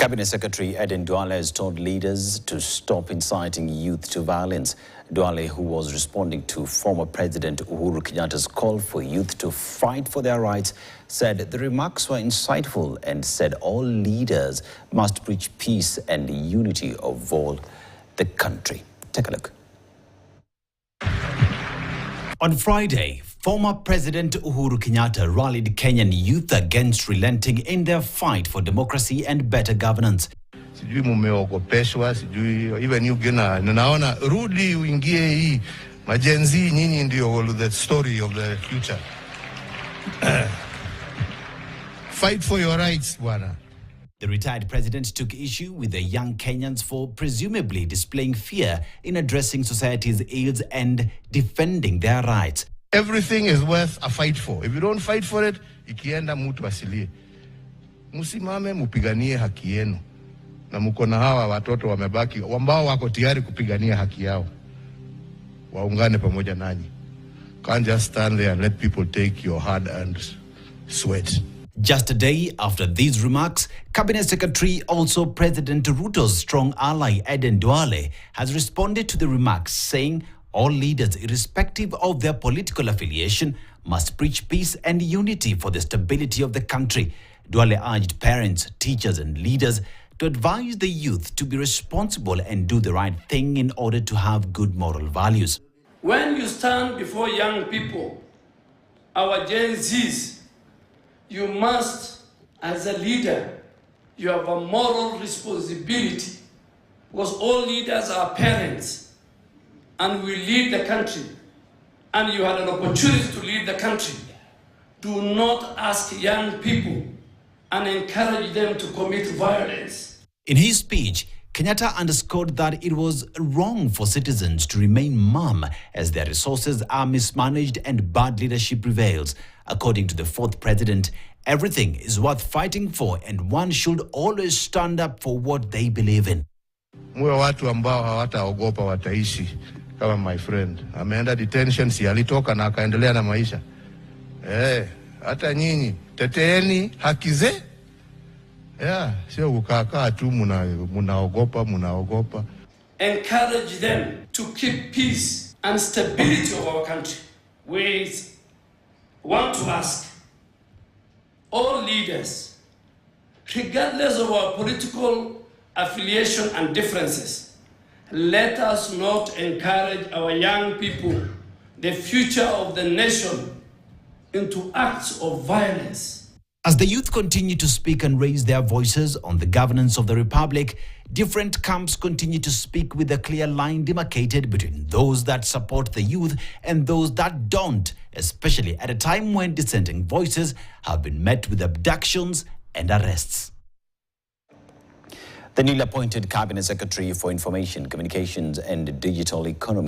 Cabinet Secretary Duale has told leaders to stop inciting youth to violence. Duale, who was responding to former President Uhuru Kenyatta's call for youth to fight for their rights, said the remarks were insightful and said all leaders must preach peace and unity of all the country. Take a look. On Friday, former President Uhuru Kenyatta rallied Kenyan youth against relenting in their fight for democracy and better governance. Sijui mumeogopeshwa, sijui even you naona rudi uingie hii majenzi nyinyi ndio the story of the future. Fight for your rights, bwana. The retired president took issue with the young Kenyans for presumably displaying fear in addressing society's ills and defending their rights. Everything is worth a fight for. If you don't fight for it, ikienda mtu asilie. Musimame mupiganie haki yenu. Na mko na hawa watoto wamebaki ambao wako tayari kupigania haki yao. Waungane pamoja nanyi. Can't just stand there and let people take your hard-earned sweat. Just a day after these remarks, Cabinet Secretary, also President Ruto's strong ally Duale, has responded to the remarks, saying all leaders, irrespective of their political affiliation, must preach peace and unity for the stability of the country. Duale urged parents, teachers and leaders to advise the youth to be responsible and do the right thing in order to have good moral values. When you stand before young people, our Gen Zs, you must, as a leader, you have a moral responsibility, because all leaders are parents and we lead the country, and you had an opportunity to lead the country. Do not ask young people and encourage them to commit violence. In his speech, Kenyatta underscored that it was wrong for citizens to remain mum as their resources are mismanaged and bad leadership prevails. According to the fourth president, everything is worth fighting for and one should always stand up for what they believe in. Mwe watu ambao hawataogopa wataishi kama my friend. Ameenda detention, si alitoka na akaendelea na maisha. Hata nyinyi teteeni haki ze. Sio kukaa tu munaogopa. Encourage them to keep peace and stability of our country. We want to ask all leaders, regardless of our political affiliation and differences, let us not encourage our young people, the future of the nation, into acts of violence. As the youth continue to speak and raise their voices on the governance of the republic, different camps continue to speak with a clear line demarcated between those that support the youth and those that don't, especially at a time when dissenting voices have been met with abductions and arrests. The newly appointed Cabinet Secretary for Information, Communications and Digital Economy